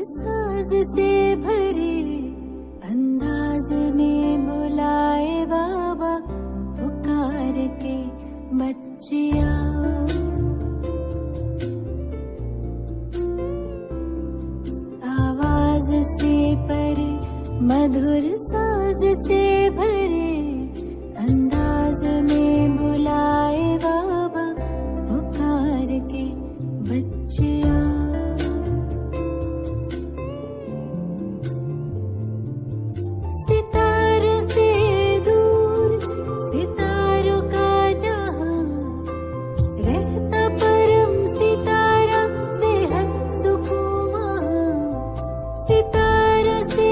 साज से भरे अंदाज में बुलाए बाबा पुकार के बच्चिया। आवाज से परे मधुर साज से भरे अंदाज में बुलाए बाबा पुकार के बच्चिया। सितारों से दूर सितारों का जहां रहता परम सितारा बेहद सुकून वहां। सितारों से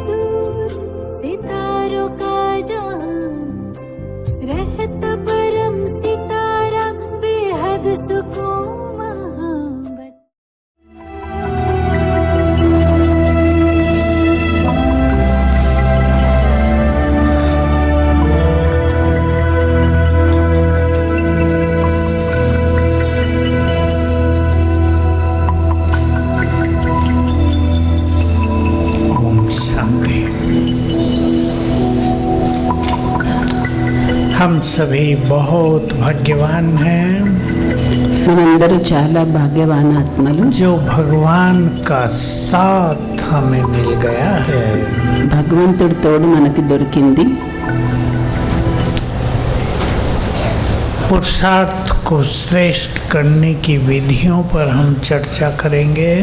दूर सितारों का जहां रहता परम सितारा बेहद सुकून वहां। ओम शांति। हम सभी बहुत भाग्यवान हैं మనందరూ చాలా భాగ్యవాన్ ఆత్మలు. जो भगवान का साथ हमें मिल गया है। భగవంతుడి తోడు మనకి దొరికింది. पुरुषार्थ को श्रेष्ठ करने की विधियों पर हम चर्चा करेंगे।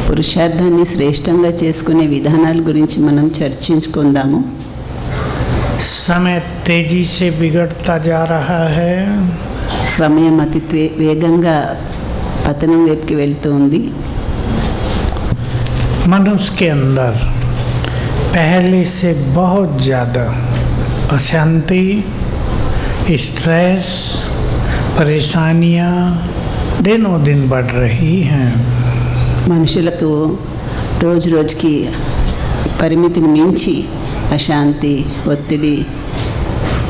పురుషార్థాన్ని శ్రేష్టంగా చేసుకునే విధానాల గురించి మనం చర్చించుకుందాము. समय तेजी से बिगड़ता जा रहा है। సమయం అతి వేగంగా పతనం వైపుకి వెళ్తూ ఉంది. मनुष्य के अंदर पहले से बहुत ज़्यादा अशांति, स्ट्रेस, परेशानियाँ दिनों दिन बढ़ रही हैं। మనుషులకు రోజు రోజుకి పరిమితిని మించి అశాంతి, ఒత్తిడి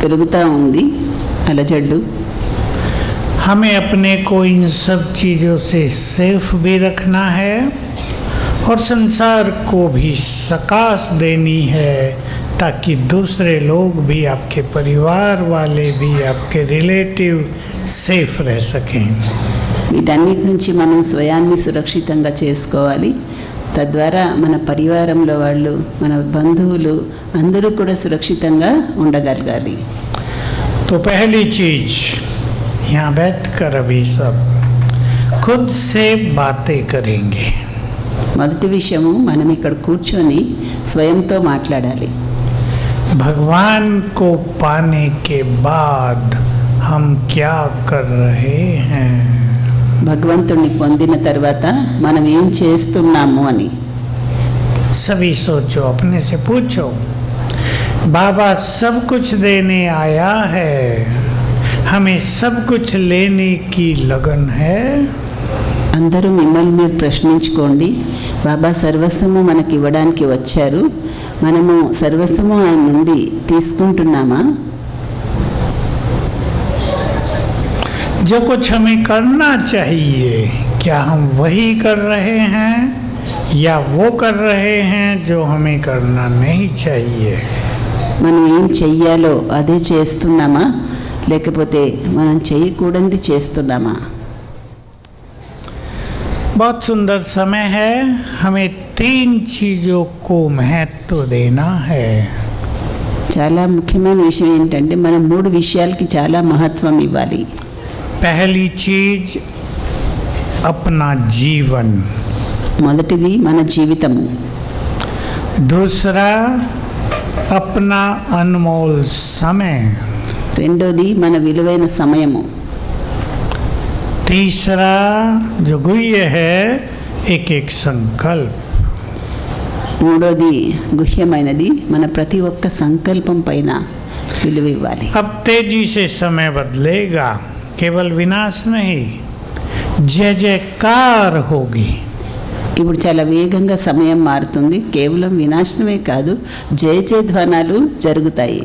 పెరుగుతూ ఉంది, అలజడ్డు. हमें अपने को इन सब चीज़ों से सेफ भी रखना है और संसार को भी सकाश देनी है ताकि दूसरे लोग भी, आपके परिवार वाले भी, आपके रिलेटिव सेफ रह सकें। వీటన్నిటి నుంచి మనం స్వయాన్ని సురక్షితంగా చేసుకోవాలి. తద్వారా మన పరివారంలో వాళ్ళు, మన బంధువులు అందరూ కూడా సురక్షితంగా ఉండగలగాలి. तो पहली चीज, यहाँ बैठकर अभी सब खुद से बातें करेंगे। మొదటి విషయము, మనం ఇక్కడ కూర్చొని స్వయంతో మాట్లాడాలి. भगवान को पाने के बाद हम क्या कर रहे हैं। భగవంతుడిని పొందిన తర్వాత మనం ఏం చేస్తున్నాము అని सभी सोचो, अपने से पूछो। बाबा सब कुछ देने आया है, हमें सब कुछ लेने की लगन है। అందరూ మిమ్మల్ని మీరు ప్రశ్నించుకోండి. బాబా సర్వస్వము మనకి ఇవ్వడానికి వచ్చారు, మనము సర్వస్వము ఆయన నుండి తీసుకుంటున్నామా? जो कुछ हमें करना चाहिए, क्या हम वही कर रहे हैं या वो कर रहे हैं जो हमें करना नहीं चाहिए। మనం ఏం చెయ్యాలో అదే చేస్తున్నామా, లేకపోతే మనం చేయకూడనిది చేస్తున్నామా? बहुत सुंदर समय है, हमें 3 चीज़ों को महत्व देना है। చాలా ముఖ్యమైన విషయం ఏంటంటే మనం 3 విషయాలకి చాలా మహత్వం ఇవ్వాలి. पहली चीज, अपना जीवन। మొదటిది మన జీవితము. दूसरा, अपना अनमोल समय। రెండోది మన విలువైన సమయము. तीसरा जो गुह्य है, एक संकल्प। మూడోది గుహ్యమైనది, మన ప్రతి ఒక్క సంకల్పం పైన విలువ ఇవ్వాలి. अब तेजी से समय बदलेगा, केवल विनाश नहीं, जय जयकार होगी। ఇప్పుడు చాలా వేగంగా సమయం మారుతుంది. కేవలం వినాశనమే కాదు, జయ జయధ్వానాలు జరుగుతాయి.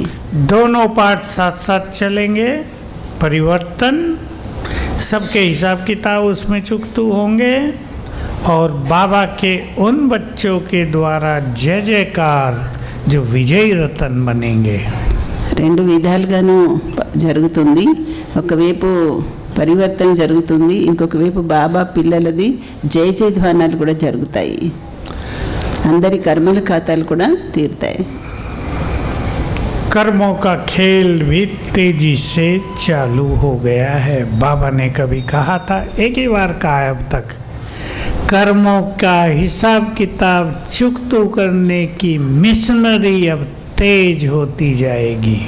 दोनों पार्ट साथ साथ चलेंगे। परिवर्तन, सबके हिसाब किताब उसमें चुकतू होंगे और बाबा के उन बच्चों के द्वारा जय जयकार जो विजयी रतन बनेंगे। రెండు విధాలుగాను జరుగుతుంది. ఒకవైపు పరివర్తన జరుగుతుంది, ఇంకొక వైపు బాబా పిల్లలది జయ జయధ్వానాలు కూడా జరుగుతాయి. అందరి కర్మల ఖాతాలు కూడా తీరుతాయి. कर्मों का खेल भी तेजी से चालू हो गया है। बाबा ने कभी कहा था, एक ही बार कहा है अब तक, कर्मों का हिसाब किताब चुकता करने की मिशनरी अब तेज होती जाएगी।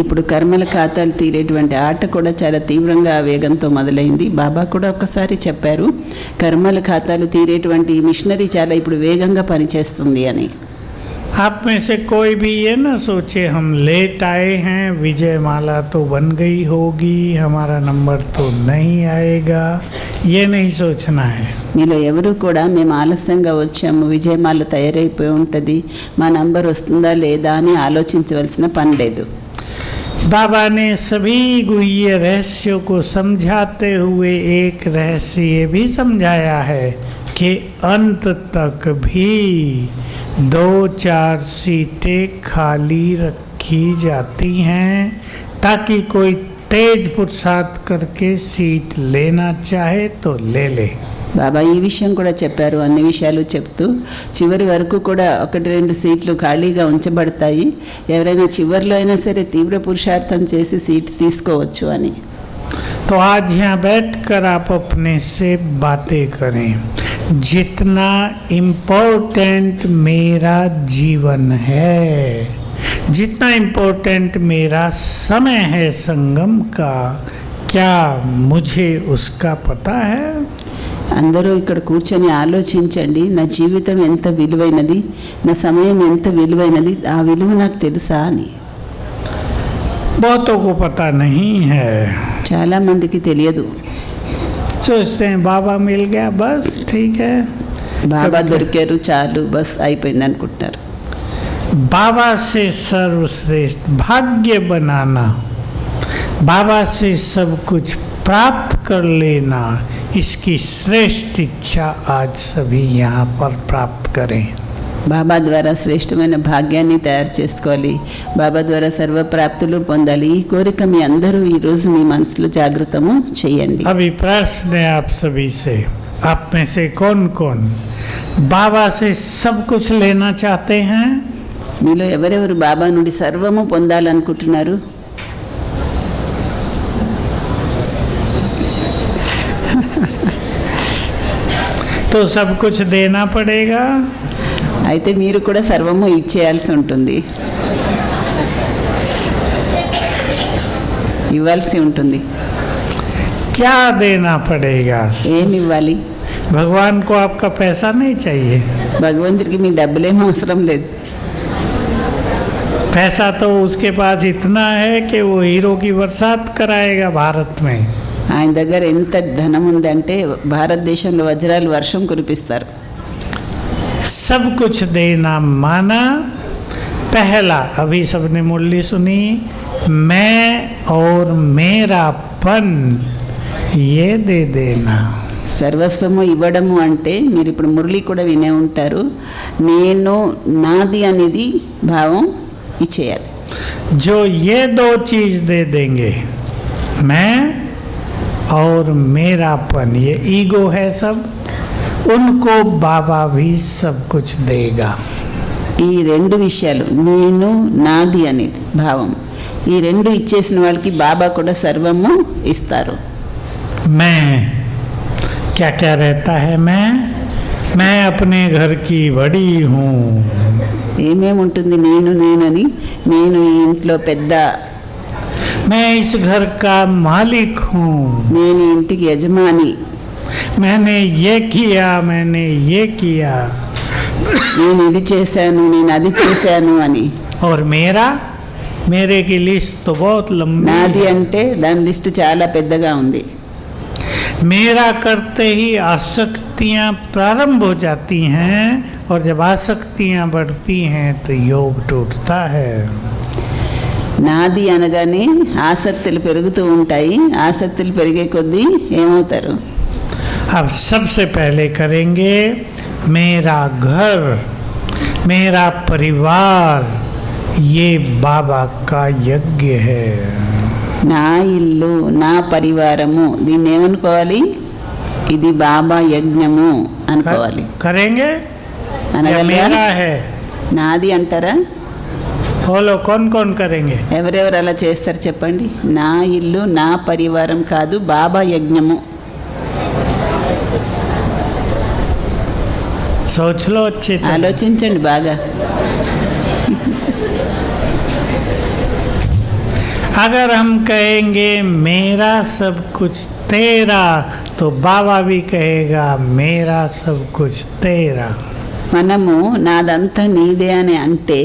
ఇప్పుడు కర్మల ఖాతాలు తీరేటువంటి ఆట కూడా చాలా తీవ్రంగా వేగంతో మొదలైంది. బాబా కూడా ఒకసారి చెప్పారు, కర్మల ఖాతాలు తీరేటువంటి మిషనరీ చాలా ఇప్పుడు వేగంగా పనిచేస్తుంది అని. आप में से कोई भी ये ना सोचे हम लेट आए हैं, विजय माला तो बन गई होगी, हमारा नंबर तो नहीं आएगा, ये नहीं सोचना है। మీలో ఎవరు కూడా మేము ఆలస్యంగా వచ్చాము, విజయమాల తయారైపోయి ఉంటుంది, మా నంబర్ వస్తుందా లేదా అని ఆలోచించవలసిన పని లేదు. बाबा ने सभी गुह्य रहस्यों को समझाते हुए एक रहस्य ये भी समझाया है कि अंत तक भी 2-4 सीटें खाली रखी जाती हैं ताकि कोई तेज पुरुषार्थ करके सीट लेना चाहे तो ले ले। బాబా ఈ విషయం కూడా చెప్పారు. అన్ని విషయాలు చెప్తూ చివరి వరకు కూడా 1-2 సీట్లు ఖాళీగా ఉంచబడతాయి, ఎవరైనా చివరిలో అయినా సరే తీవ్ర పురుషార్థం చేసి సీట్ తీసుకోవచ్చు అని. तो आज यहाँ बैठकर आप अपने से बातें करें, जितना इम्पोर्टेंट मेरा जीवन है, जितना इम्पोर्टेंट मेरा समय है संगम का, क्या मुझे उसका पता है? అందరూ ఇక్కడ కూర్చొని ఆలోచించండి, నా జీవితం ఎంత విలువైనది, నా సమయం ఎంత విలువైనది, ఆ విలువ నాకు తెలుసా అని. बहुतों को पता नहीं है, చాలామందికి తెలియదు. सोचते हैं बाबा मिल गया बस ठीक है, బాబా దొరికారు చాలు బస్ అయిపోయింది అనుకుంటున్నారు. बाबा से सर्वश्रेष्ठ भाग्य बनाना, बाबा से सब कुछ प्राप्त कर लेना, इसकी श्रेष्ठ इच्छा आज सभी यहाँ पर प्राप्त करें। బాబా ద్వారా శ్రేష్టమైన భాగ్యాన్ని తయారు చేసుకోవాలి, బాబా ద్వారా సర్వప్రాప్తులు పొందాలి. ఈ కోరిక మీ అందరూ ఈరోజు మీ మనసులో జాగృతము చేయండి. अभी प्रश्न है आप सभी से, आप में से कौन कौन बाबा से सब कुछ लेना चाहते हैं? మీలో ఎవరెవరు బాబా నుండి సర్వము పొందాలనుకుంటున్నారు? तो सब कुछ देना पड़ेगा। అయితే మీరు కూడా సర్వము ఇచ్చేయాల్సి ఉంటుంది, ఇవ్వాల్సి ఉంటుంది. क्या देना पड़ेगा? ఏమి ఇవ్వాలి? भगवान को आपका पैसा नहीं चाहिए, భగవంతుడికి మీ డబ్బులేం అవసరం లేదు. पैसा तो उसके पास इतना है कि वो हीरो की बरसात कराएगा भारत में। ఆయన దగ్గర ఎంత ధనం ఉందంటే భారతదేశంలో వజ్రాలు వర్షం కురిపిస్తారు. सब कुछ देना माना पहला, अभी सबने मुरली सुनी, मैं और मेरापन ये दे देना। సర్వస్వము ఇవ్వడము అంటే మీరు ఇప్పుడు మురళి కూడా వినే ఉంటారు, నేను నాది అనేది భావం ఇచ్చేయాలి. जो ये 2 चीज दे देंगे, मैं और मेरापन, ये ईगो है सब, उनको बाबा भी सब कुछ देगा। ఈ 2 విషయాలు, నేను నాది అనేది భావం, ఈ 2 ఇచ్చేసిన వాళ్ళకి బాబా కూడా సర్వము ఇస్తారు. मैं क्या क्या रहता है, मैं अपने घर की बड़ी हूँ, ఏమేమి ఉంటుంది నేను నేనని, నేను ఈ ఇంట్లో పెద్ద, मैं इस घर का मालिक हूँ, నేను ఈ ఇంటికి యజమాని, मैंने ये किया, मैंने ये किया, నేను ఇది చేశాను, నేను అది చేశాను అని. और मेरे की लिस्ट तो बहुत लंबी నాది है। అంటే దాని లిస్టు చాలా పెద్దగా ఉంది. मेरा करते ही आसक्तियाँ प्रारंभ हो जाती हैं, और जब आसक्तियाँ बढ़ती हैं तो योग टूटता है। నాది అనగానే ఆసక్తులు పెరుగుతూ ఉంటాయి, ఆసక్తులు పెరిగే కొద్దీ ఏమవుతారు? अब सबसे पहले करेंगे मेरा घर, मेरा परिवार, ये बाबा का यज्ञ है। నా ఇల్లు నా పరివారము దీన్ని ఏమనుకోవాలి? ఇది బాబా యజ్ఞము అనుకోవాలి. करेंगे या అనగలరా? मेरा है? నాది అంటారా? बोलो कौन कौन करेंगे? ఎవరెవరు అలా చేస్తారు చెప్పండి. నా ఇల్లు నా పరివారం కాదు, బాబా యజ్ఞము. सोच लो अच्छे तरह। ఆలోచించండి బాగా. अगर हम कहेंगे मेरा सब कुछ तेरा, तो बाबा भी कहेगा मेरा सब कुछ तेरा। మనము నాదంతా నీదే అని అంటే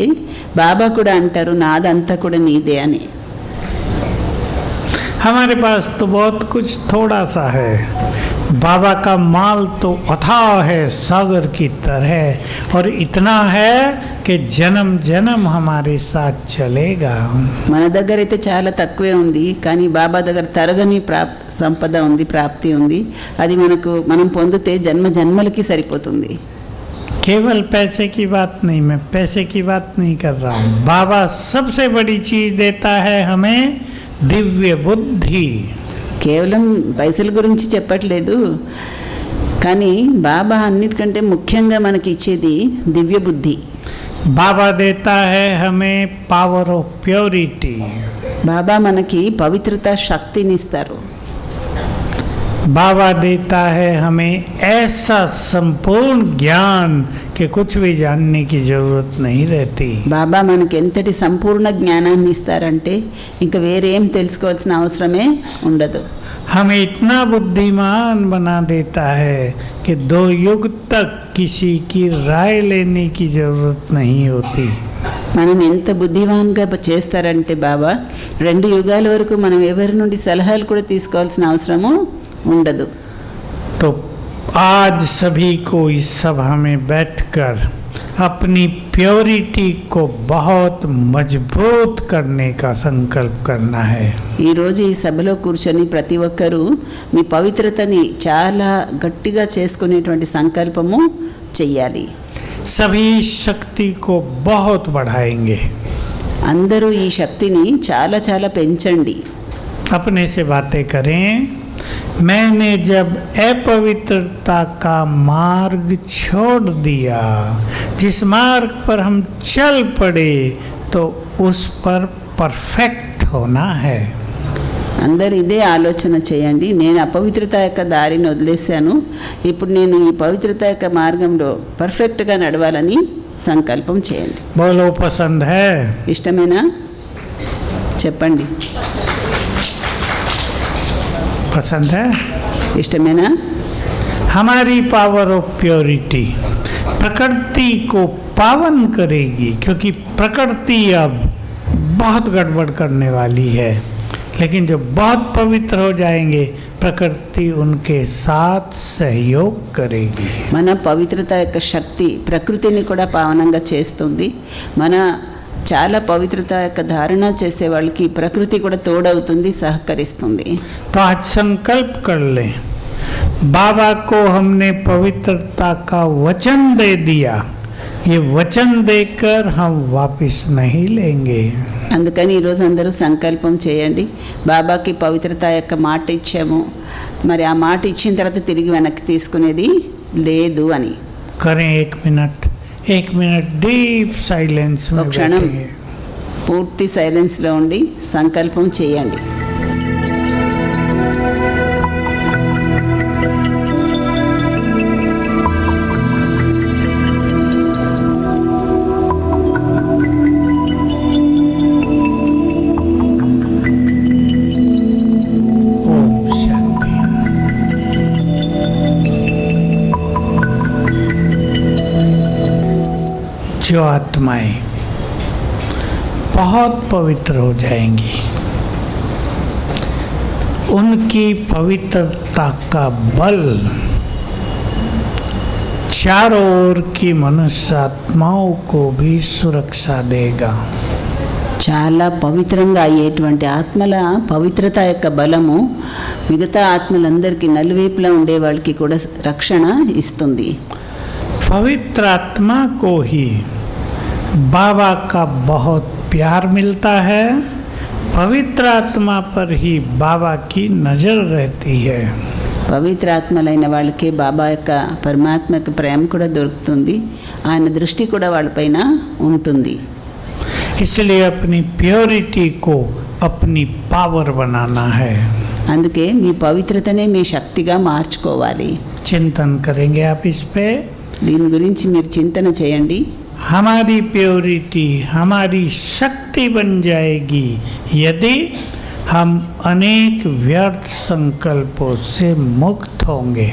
బాబా కూడా అంటారు నాదంతా కూడా నీదే అని. हमारे पास तो बहुत कुछ थोड़ा सा है, बाबा का माल तो अथाह है सागर की तरह, और इतना है कि जन्म जन्म हमारे साथ चलेगा। మన దగ్గర అయితే చాలా తక్కువే ఉంది, కానీ బాబా దగ్గర తరగని సంపద ఉంది, ప్రాప్తి ఉంది. అది మనం పొందితే జన్మ జన్మలకి సరిపోతుంది. केवल पैसे की बात नहीं, मैं पैसे की बात नहीं कर रहा हूँ। बाबा सबसे बड़ी चीज देता है हमें, दिव्य बुद्धि। కేవలం పైసల గురించి చెప్పట్లేదు, కానీ బాబా అన్నిటికంటే ముఖ్యంగా మనకి ఇచ్చేది దివ్య బుద్ధి. बाबा देता है हमें पावर ऑफ प्योरिटी। బాబా మనకి పవిత్రత శక్తిని ఇస్తారు. बाबा देता है हमें ऐसा संपूर्ण ज्ञान कि कुछ भी जानने की जरूरत नहीं रहती। బాబా మనకి ఎంతటి సంపూర్ణ జ్ఞానాన్ని ఇస్తారంటే ఇంకా వేరేం తెలుసుకోవాల్సిన అవసరమే ఉండదు. हमें इतना बुद्धिमान बना देता है कि 2 युग तक किसी की राय लेने की जरूरत नहीं होती। మనని ఎంత బుద్ధివాన్గా చేస్తారంటే బాబా 2 యుగాల వరకు మనం ఎవరి నుండి సలహాలు కూడా తీసుకోవాల్సిన అవసరము ఉండదు. तो आज सभी को इस सभा में बैठकर अपनी प्योरिटी को बहुत मजबूत करने का संकल्प करना है। ఈరోజు ఈ సభలో కూర్చొని ప్రతి ఒక్కరూ మీ పవిత్రతని చాలా గట్టిగా చేసుకునేటువంటి సంకల్పము చెయ్యాలి. सभी शक्ति को बहुत बढ़ाएंगे। అందరూ ఈ శక్తిని చాలా చాలా పెంచండి. अपने से बातें करें। मैंने जब अपवित्रता का मार्ग छोड़ दिया, जिस मार्ग पर हम चल पड़े तो उस पर परफेक्ट होना है। అందరు ఇదే ఆలోచన చేయండి. నేను అపవిత్రత యొక్క దారిని వదిలేశాను, ఇప్పుడు నేను ఈ పవిత్రత యొక్క మార్గంలో పర్ఫెక్ట్గా నడవాలని సంకల్పం చేయండి. बोलो पसंद है? ఇష్టమేనా? చెప్పండి. पसंद है? ఇష్టమేనా? हमारी पावर ऑफ प्योरिटी प्रकृति को पावन करेगी, क्योंकि प्रकृति अब बहुत गड़बड़ करने वाली है। लेकिन जो बहुत पवित्र हो जाएंगे, प्रकृति उनके साथ सहयोग करेगी। మన పవిత్రత యొక్క శక్తి ప్రకృతిని కూడా పావనంగా చేస్తుంది. మన చాలా పవిత్రత యొక్క ధారణ చేసే వాళ్ళకి ప్రకృతి కూడా తోడవుతుంది, సహకరిస్తుంది. तो आज संकल्प कर लें, बाबा को हमने पवित्रता का वचन दे दिया, ये वचन देकर हम वापस नहीं लेंगे। అందుకని ఈరోజు అందరూ సంకల్పం చేయండి, బాబాకి పవిత్రత యొక్క మాట ఇచ్చాము, మరి ఆ మాట ఇచ్చిన తర్వాత తిరిగి వెనక్కి తీసుకునేది లేదు అని. करें 1 मिनट डीप साइलेंस में ఒక క్షణం बैठेंगे। పూర్తి సైలెన్స్లో ఉండి సంకల్పం చేయండి. ओम शांति। जो आत्माएं बहुत पवित्र हो जाएंगी, उनकी पवित्रता का बल चारों ओर की मनुष्य आत्माओं को भी सुरक्षा देगा। చాలా పవిత్రంగా అయ్యేటువంటి ఆత్మల పవిత్రత యొక్క బలము మిగతా ఆత్మలందరికీ నలువైపులా ఉండే వాళ్ళకి కూడా రక్షణ ఇస్తుంది. पवित्र आत्मा को ही बाबा का बहुत प्यार मिलता है, पवित्र आत्मा पर ही बाबा की नज़र रहती है. పవిత్ర ఆత్మలైన వాళ్ళకే బాబా యొక్క పరమాత్మ యొక్క ప్రేమ కూడా దొరుకుతుంది, ఆయన దృష్టి కూడా వాళ్ళపైన ఉంటుంది. इसलिए अपनी प्योरिटी को अपनी पावर बनाना है. అందుకే మీ పవిత్రతనే మీ శక్తిగా మార్చుకోవాలి. चिंतन करेंगे आप इस पे. దీని గురించి మీరు చింతన చేయండి. हमारी प्योरिटी हमारी शक्ति बन जाएगी यदि हम अनेक व्यर्थ संकल्पों से मुक्त होंगे.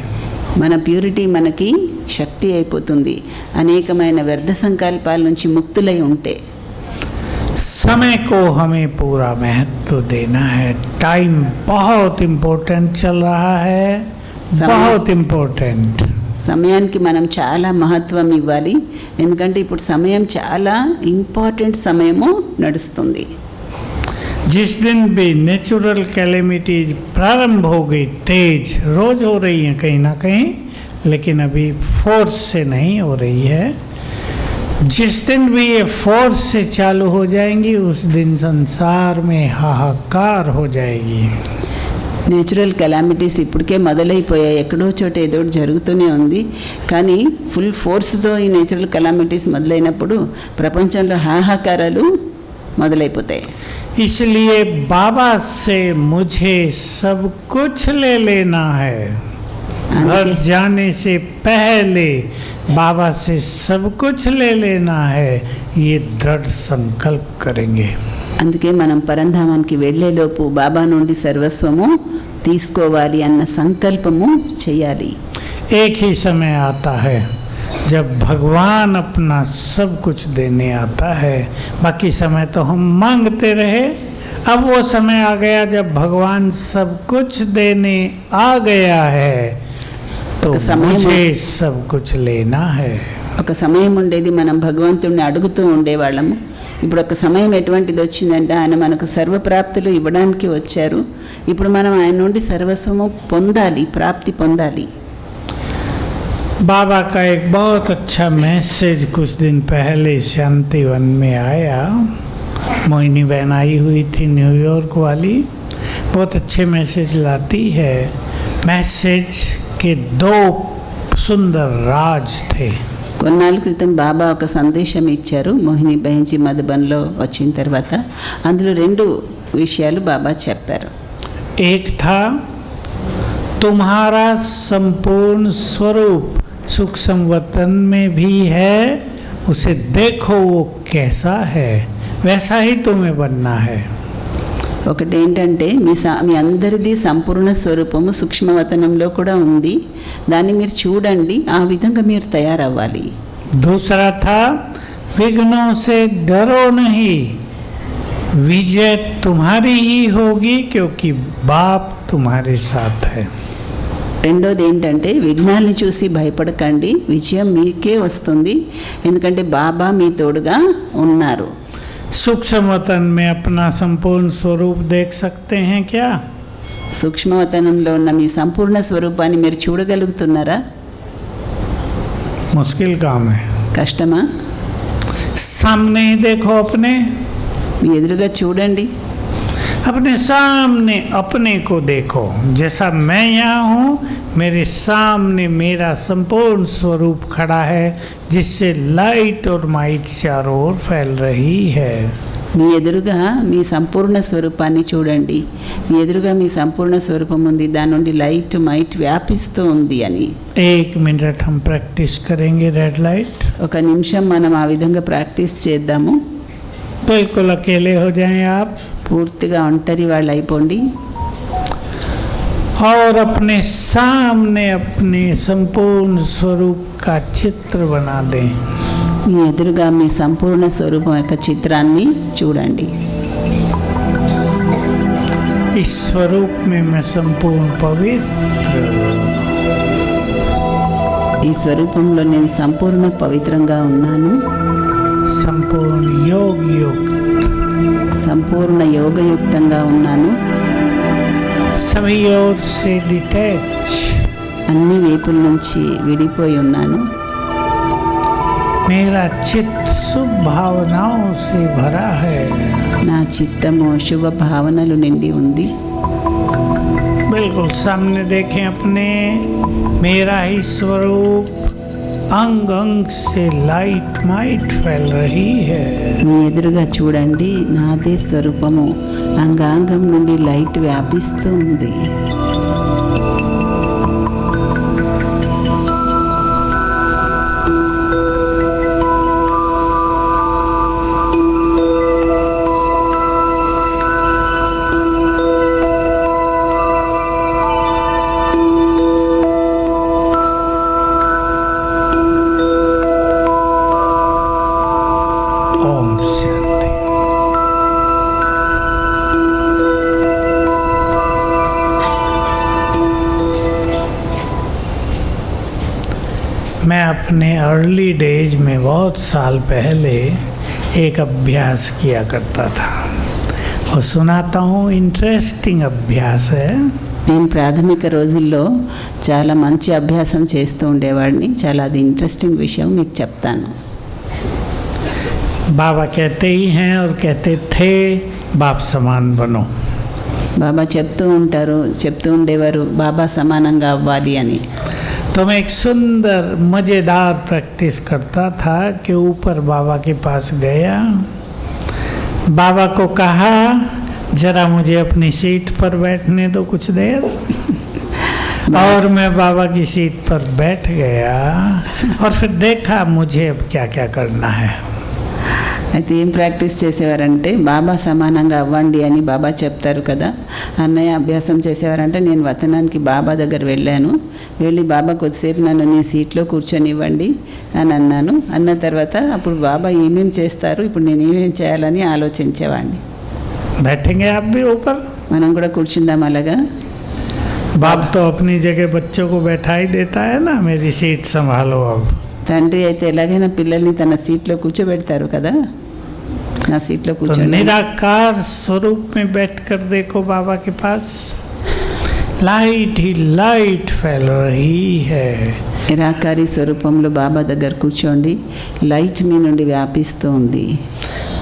మన ప్యూరిటీ మనకి శక్తి అయిపోతుంది అనేకమైన వ్యర్థ సంకల్పాల నుంచి ముక్తులై ఉంటే. समय को हमें पूरा महत्व देना है. टाइम बहुत इम्पोर्टेंट चल रहा है, बहुत इम्पोर्टेंट. సమయానికి మనం చాలా మహత్వం ఇవ్వాలి, ఎందుకంటే ఇప్పుడు సమయం చాలా ఇంపార్టెంట్ సమయము నడుస్తుంది. जिस दिन भी नेचुरल कैलेमिटी प्रारंभ हो गई, तेज रोज हो रही हैं कहीं ना कहीं, लेकिन अभी फोर्स से नहीं हो रही है. जिस दिन भी ये फोर्स से चालू हो जाएंगी उस दिन संसार में हाहाकार हो जाएगी. నేచురల్ కెలామిటీస్ ఇప్పటికే మొదలైపోయాయి, ఎక్కడో చోట ఏదో ఒకటి జరుగుతూనే ఉంది. కానీ ఫుల్ ఫోర్స్తో ఈ నేచురల్ కెలామిటీస్ మొదలైనప్పుడు ప్రపంచంలో హాహాకారాలు మొదలైపోతాయి. इसलिए बाबा से मुझे सब कुछ ले लेना है. घर जाने से पहले बाबा से सब कुछ ले लेना है, ये दृढ़ संकल्प करेंगे. అందుకే మనం పరంధామానికి వెళ్ళేలోపు బాబా నుండి సర్వస్వము తీసుకోవాలి అన్న సంకల్పము చేయాలి. एक ही समय आता है जब भगवान अपना सब कुछ देने आता है, बाकी समय तो हम मांगते रहे. अब वो समय आ गया जब भगवान सब कुछ देने आ गया है, तो मुझे सब कुछ लेना है. ఒక సమయం ఉండేది మనం భగవంతుడిని అడుగుతూ ఉండేవాళ్ళము. ఇప్పుడు ఒక సమయం ఎటువంటిది వచ్చిందంటే ఆయన మనకు సర్వప్రాప్తులు ఇవ్వడానికి వచ్చారు. ఇప్పుడు మనం ఆయన నుండి సర్వస్వము పొందాలి, ప్రాప్తి పొందాలి. बाबा का एक बहुत अच्छा मैसेज कुछ दिन पहले शांतिवन में आया. मोहिनी बहन आई हुई थी न्यूयॉर्क वाली, बहुत अच्छे मैसेज लाती है. मैसेज के दो सुंदर राज थे. కొన్నాళ్ళ క్రితం బాబా ఒక సందేశం ఇచ్చారు మోహిని బహన్జీ మధుబన్లో వచ్చిన తర్వాత. అందులో రెండు విషయాలు బాబా చెప్పారు. एक था तुम्हारा संपूर्ण स्वरूप सूक्ष्म वतन में भी है, उसे देखो वो कैसा है, वैसा ही तुम्हें बनना है. ఒకటి ఏంటంటే మీ అందరిది సంపూర్ణ స్వరూపము సూక్ష్మవతనంలో కూడా ఉంది, దాన్ని మీరు చూడండి, ఆ విధంగా మీరు తయారవ్వాలి. दूसरा था विघ्नों से डरो नहीं, विजय तुम्हारी ही होगी क्योंकि बाप तुम्हारे साथ है. రెండోది ఏంటంటే విఘ్నాలను చూసి భయపడకండి, విజయం మీకే వస్తుంది, ఎందుకంటే బాబా మీ తోడుగా ఉన్నారు. सूक्ष्म वतन में अपना संपूर्ण स्वरूप देख सकते हैं क्या? సూక్ష్మవతనంలో ఉన్న మీ సంపూర్ణ స్వరూపాన్ని మీరు చూడగలుగుతున్నారా? मुश्किल काम है. కష్టమా? सामने ही देखो, अपने మీ ఎదురుగా చూడండి, अपने सामने अपने को देखो. जैसा मैं यहाँ हूँ, मेरे सामने मेरा संपूर्ण स्वरूप खड़ा है, जिससे लाइट और माइट चारों ओर फैल रही है. మీ ఎదురుగా మీ సంపూర్ణ స్వరూపాన్ని చూడండి, మీ ఎదురుగా మీ సంపూర్ణ స్వరూపం ఉంది, దాని నుండి లైట్ మైట్ వ్యాపిస్తూ ఉంది అని. 1 मिनट हम प्रैक्टिस करेंगे रेड लाइट. ఒక నిమిషం మనం ఆ విధంగా ప్రాక్టీస్ చేద్దాము. बिल्कुल अकेले हो जाएं आप, పూర్తిగా ఒంటరి వాళ్ళు అయిపోండి. और अपने सामने अपने संपूर्ण स्वरूप का चित्र बना दें. మీ ఎదురుగా మీ సంపూర్ణ స్వరూపం యొక్క చిత్రాన్ని చూడండి. इस स्वरूप में मैं संपूर्ण पवित्र, ఈ స్వరూపంలో నేను సంపూర్ణ పవిత్రంగా ఉన్నాను, संपूर्ण योग युक्त, సంపూర్ణ యోగయుక్తంగా ఉన్నాను. सभी ओर से डिटैच। అన్ని వైపుల నుంచి విడిపోయి ఉన్నాను. मेरा चित्त शुभ भावनाओं से भरा है। నా చిత్తము శుభ భావనలు నిండి ఉంది. बिल्कुल सामने देखें अपने, मेरा ही स्वरूप अंग अंग से लाइट माइट फैल रही है। మీ ఎదురుగా చూడండి, నాదే స్వరూపము అంగాంగం నుండి లైట్ వ్యాపిస్తూ ఉంది. ओम शांति। मैं अपने अर्ली डेज में बहुत साल पहले एक अभ्यास किया करता था और सुनाता हूँ, इंटरेस्टिंग अभ्यास है। నేను ప్రాథమిక రోజుల్లో చాలా మంచి అభ్యాసం చేస్తూ ఉండేవాడిని. చాలా అది ఇంట్రెస్టింగ్ విషయం మీకు చెప్తాను. बाबा कहते ही हैं और कहते थे, बाप समान बनो। బాబా చెప్తూ ఉండేవారు బాబా సమానంగా అవ్వాలి అని. तो मैं एक सुंदर मज़ेदार प्रैक्टिस करता था कि ऊपर बाबा के पास गया, बाबा को कहा जरा मुझे अपनी सीट पर बैठने दो कुछ देर, और मैं बाबा की सीट पर बैठ गया और फिर देखा मुझे अब क्या क्या करना है। అయితే ఏం ప్రాక్టీస్ చేసేవారంటే బాబా సమానంగా అవ్వండి అని బాబా చెప్తారు కదా. అన్నయ్య అభ్యాసం చేసేవారంటే నేను వతనానికి బాబా దగ్గర వెళ్ళి బాబా కొద్దిసేపు నన్ను నీ సీట్లో కూర్చొనివ్వండి అని అన్నాను. అన్న తర్వాత అప్పుడు బాబా ఏమేం చేస్తారు, ఇప్పుడు నేను ఏమేం చేయాలని ఆలోచించేవాడిని. बैठेंगे आप भी ऊपर? మనం కూడా కూర్చుందాం అలాగా. बाप तो अपनी जगह बच्चों को बैठा ही देता है ना, मेरी सीट संभालो अब। తండ్రి అయితే ఎలాగైనా పిల్లల్ని తన సీట్లో కూర్చోబెడతారు కదా. నా సీట్లో तो కూర్చొని निराकार स्वरूप में बैठकर देखो बाबा के पास, लाइट ही लाइट फैल रही है। నిరాకారి స్వరూపంలో బాబా దగ్గర కూర్చోండి, లైట్ మీ నుండి వ్యాపిస్తూ ఉంది.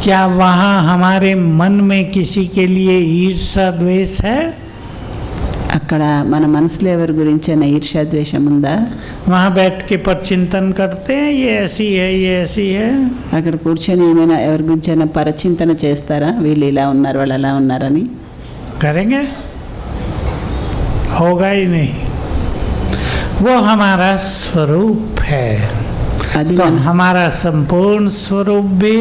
क्या वहाँ हमारे मन में किसी के लिए ईर्ष्या द्वेष है? అక్కడ మన మనసులో ఎవరి గురించైనా ఈర్ష్య ద్వేషం ఉందా? वहाँ बैठ के पर चिंतन करते हैं, ये ऐसी है, ये ऐसी है। అక్కడ కూర్చొని ఏమైనా ఎవరి గురించైనా పరచింతన చేస్తారా, వీళ్ళు ఇలా ఉన్నారు వాళ్ళు అలా ఉన్నారని? करेंगे? होगा ही नहीं। वो हमारा स्वरूप है। అది तो మన हमारा संपूर्ण स्वरूप भी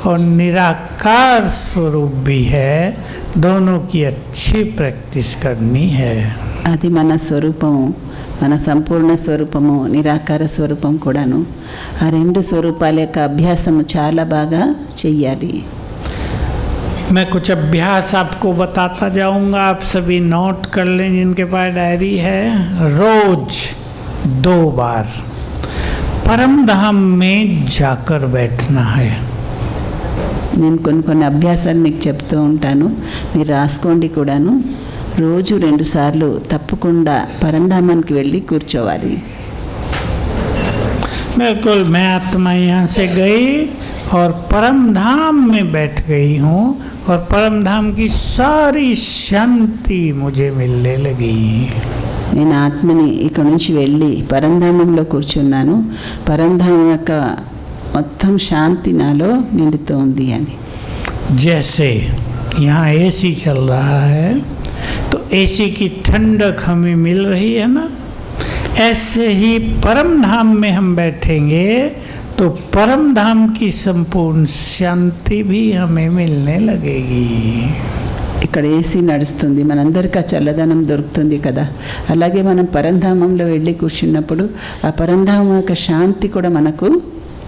और निराकार स्वरूप भी है, दोनों की अच्छी प्रैक्टिस करनी है। అది మన స్వరూపము, మన సంపూర్ణ స్వరూపము, నిరాకార స్వరూపం కూడాను. ఆ రెండు స్వరూపాల యొక్క అభ్యాసము చాలా బాగా చెయ్యాలి. मैं कुछ अभ्यास आपको बताता जाऊंगा, आप सभी नोट कर लें जिनके पास डायरी है। रोज 2 बार परम धाम में जाकर बैठना है। నేను కొన్ని అభ్యాసాలు మీకు చెప్తూ ఉంటాను, మీరు రాసుకోండి కూడాను. రోజు 2 సార్లు తప్పకుండా పరంధామానికి వెళ్ళి కూర్చోవాలి. बिल्कुल, मैं आत्मा यहाँ से गई और परम धाम में बैठ गई हूँ और परम धाम की सारी शांति मुझे मिलने लगी। నేను ఆత్మని ఇక్కడ నుంచి వెళ్ళి పరంధామంలో కూర్చున్నాను, పరంధామం యొక్క మొత్తం శాంతి నాలో నిండుతోంది అని. जैसे यहाँ एसी चल रहा है तो एसी की ठंडक हमें मिल रही है ना, ऐसे ही परम धाम में हम बैठेंगे तो परम धाम की संपूर्ण शांति भी हमें मिलने लगेगी। ఇక్కడ ఏసీ నడుస్తుంది, మనందరికీ ఆ చల్లదనం దొరుకుతుంది కదా. అలాగే మనం పరంధామంలో వెళ్ళి కూర్చున్నప్పుడు ఆ పరంధామం యొక్క శాంతి కూడా మనకు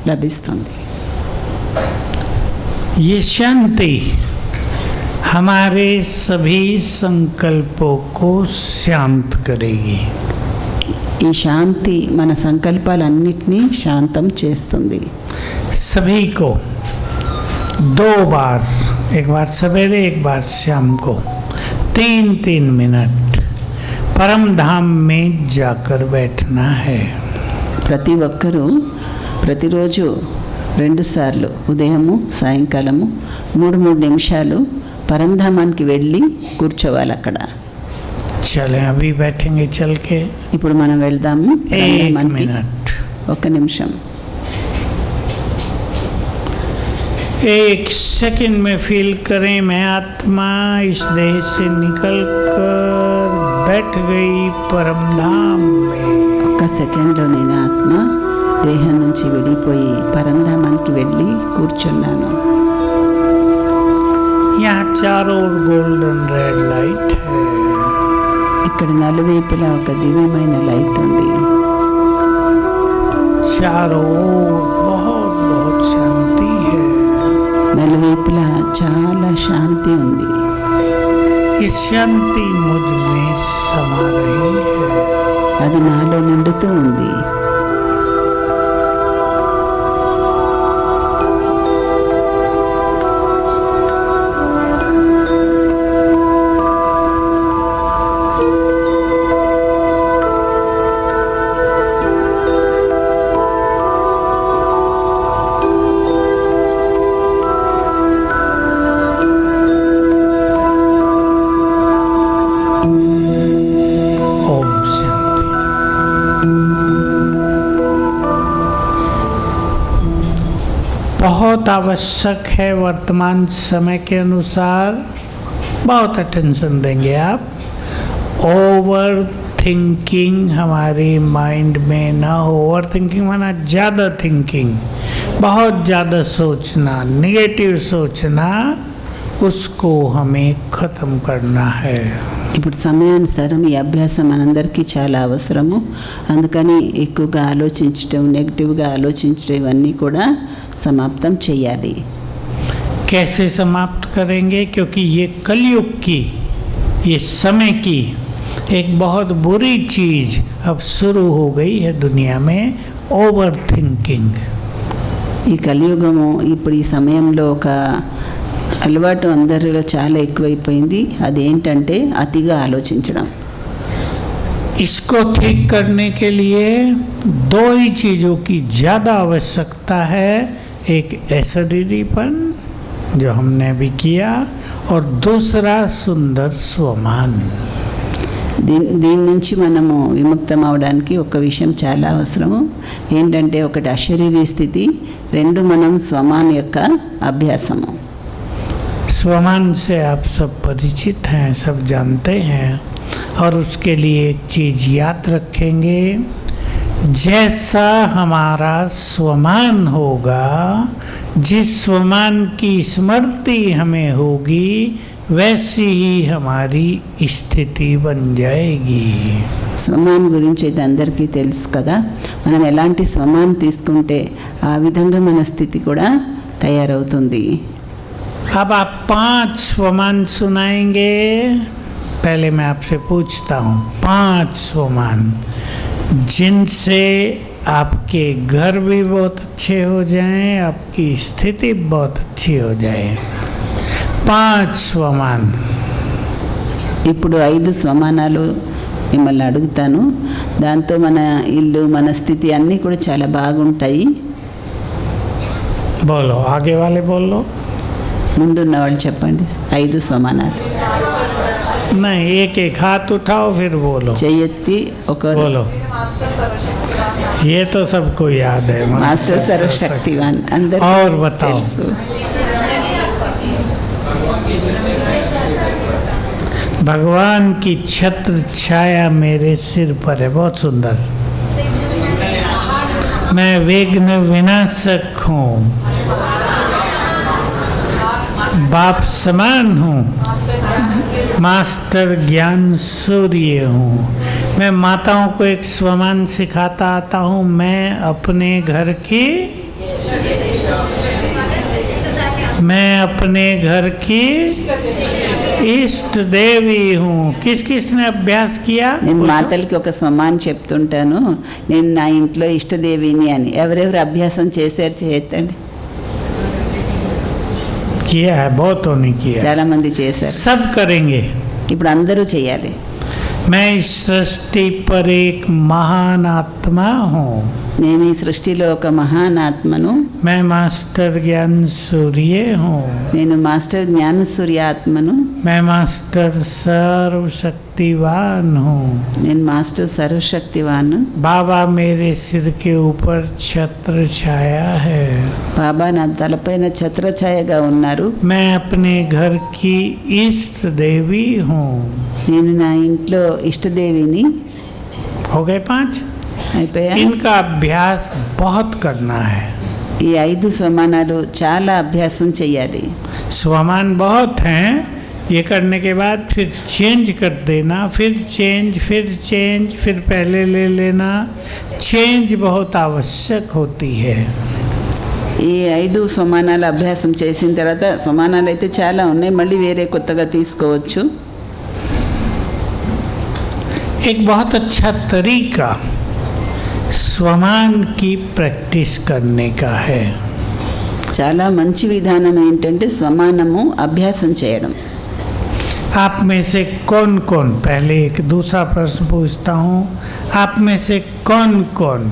లభిస్తుంది. ये शांति हमारे सभी संकल्पों को शांत करेगी। ఈ శాంతి మన సంకల్పాలన్నిటినీ శాంతం చేస్తుంది. सभी को 2 बार, एक बार सवेरे एक बार शाम को 3-3 मिनट परम धाम में जाकर बैठना है। ప్రతి ఒక్కరూ ప్రతిరోజు 2 సార్లు ఉదయము సాయంకాలము 3 నిమిషాలు పరంధామానికి వెళ్ళి కూర్చోవాలి అక్కడ. चलें अभी बैठेंगे चल के। ఇప్పుడు మనం వెళ్దాము 1 పరంధామానికి. मिनट, 1 నిమిషం. 1 सेकंड में फील करें मैं आत्मा इस देह से निकलकर बैठ गई परम धाम में। 1 సెకండ్లో నేను ఆత్మ దేహం నుంచి విడిపోయి పరంధామానికి వెళ్ళి కూర్చున్నాను. यहाँ चारों ओर गोल्डन रेड लाइट है। ఇక్కడ నలువైపులా ఒక దివ్యమైన లైట్ ఉంది. चारों ओर बहुत बहुत शांति है। నలువైపులా చాలా శాంతి ఉంది. ये शांति मुझ में समा रही है। అది నాలో నిండుతూ ఉంది. ओम शांति। बहुत आवश्यक है वर्तमान समय के अनुसार, बहुत अटेंशन देंगे आप। ओवर थिंकिंग हमारे माइंड में ना हो। ओवर थिंकिंग माना ज़्यादा थिंकिंग, बहुत ज़्यादा सोचना, नेगेटिव सोचना, उसको हमें ख़त्म करना है। ఇప్పుడు సమయానుసారం ఈ అభ్యాసం మనందరికీ చాలా అవసరము. అందుకని ఎక్కువగా ఆలోచించటం, నెగిటివ్గా ఆలోచించటం ఇవన్నీ కూడా సమాప్తం చేయాలి. कैसे समाप्त करेंगे? क्योंकि ये कलयुग की, ये समय की एक बहुत बुरी चीज़ अब शुरू हो गई है दुनिया में, ओवर थिंकिंग। ఈ కలియుగము ఇప్పుడు ఈ సమయంలో ఒక అలవాటు అందరిలో చాలా ఎక్కువైపోయింది. అదేంటంటే అతిగా ఆలోచించడం. इसको ठीक करने के लिए 2 ही चीज़ों की ज़्यादा आवश्यकता है। एक एसिडिटीपन जो हमने अभी किया, और दूसरा सुंदर स्वमान। దీని నుంచి మనము విముక్తం అవడానికి ఒక విషయం చాలా అవసరము. ఏంటంటే ఒకటి అశరీరీ స్థితి, 2 మనం స్వమాన్ యొక్క అభ్యాసము. स्वमान से आप सब परिचित हैं, सब जानते हैं, और उसके लिए एक चीज़ याद रखेंगे, जैसा हमारा स्वमान होगा, जिस स्वमान की स्मृति हमें होगी, वैसी ही हमारी स्थिति बन जाएगी। స్వమాన్ గురించి అయితే అందరికీ తెలుసు కదా. మనం ఎలాంటి స్వమాన్ తీసుకుంటే ఆ విధంగా మన స్థితి కూడా తయారవుతుంది. अब आप 5 स्वमान सुनाएंगे। पहले मैं आपसे पूछता हूँ 5 स्वमान जिनसे आपके घर भी बहुत अच्छे हो जाएं, आपकी स्थिति बहुत अच्छी हो जाए। 5 स्वमान। ఇప్పుడు 5 స్వమానాలు మిమ్మల్ని అడుగుతాను. దాంతో మన ఇల్లు, మన స్థితి అన్నీ కూడా చాలా బాగుంటాయి. बोलो, आगे वाले बोलो। ముందున్న వాళ్ళు చెప్పండి 5 స్వమానాలు. नहीं, एक एक हाथ उठाओ फिर बोलो। చెయ్యెత్తి ఒక बोलो। ये तो सबको याद है। మాస్టర్ సర్వశక్తివాన్ అందరూ और बताओ। తెలుసు. भगवान की छत्र छाया मेरे सिर पर है, बहुत सुंदर। मैं विघ्न विनाशक हूँ, बाप समान हूँ, मास्टर ज्ञान सूर्य हूँ। मैं माताओं को एक स्वमान सिखाता आता हूँ। मैं अपने घर की इष्ट देवी हूँ। किस किस ने अभ्यास किया? నేను మాతలకి ఒక స్వమాన్ చెప్తుంటాను, నేను నా ఇంట్లో ఇష్టదేవిని అని. ఎవరెవరు అభ్యాసం చేశారు చేయొద్దండి. किया है, बहुतों ने किया, చాలా మంది చేశారు. सब करेंगे. ఇప్పుడు అందరూ చేయాలి. मैं इस सृष्टि पर एक महान आत्मा हूँ. నేను ఈ సృష్టిలో ఒక మహాన్ ఆత్మను. मैं मास्टर ज्ञान सूर्य हूँ. నేను మాస్టర్ జ్ఞాన సూర్య ఆత్మను. मैं मास्टर सर्वशक्तिवान हूँ. నేను మాస్టర్ సర్వశక్తివాన్. बाबा मेरे सिर के ऊपर छत्र छाया है. బాబా నా తలపైన ఛత్రఛాయగా ఉన్నారు. मैं अपने घर की इष्ट देवी हूँ. నేను నా ఇంట్లో ఇష్టదేవిని. हो गए 5. అయిపోయా. इनका अभ्यास बहुत करना है. ఈ 5 స్వమానాలు చాలా అభ్యాసం చేయాలి. स्वमान बहुत हैं. ये करने के बाद फिर चेंज कर देना, फिर चेंज, फिर पहले ले लेना. चेंज बहुत आवश्यक होती है. ఈ 5 స్వమానాల అభ్యాసం చేసిన తర్వాత స్వమానాలు అయితే చాలా ఉన్నాయి, మళ్ళీ వేరే కొత్తగా తీసుకోవచ్చు. एक बहुत अच्छा तरीका स्वमान की प्रैक्टिस करने का है. చాలా మంచి విధానం ఏంటంటే స్వమానము అభ్యాసం చేయడం. आप में से कौन कौन, पहले एक दूसरा प्रश्न पूछता हूँ, आप में से कौन कौन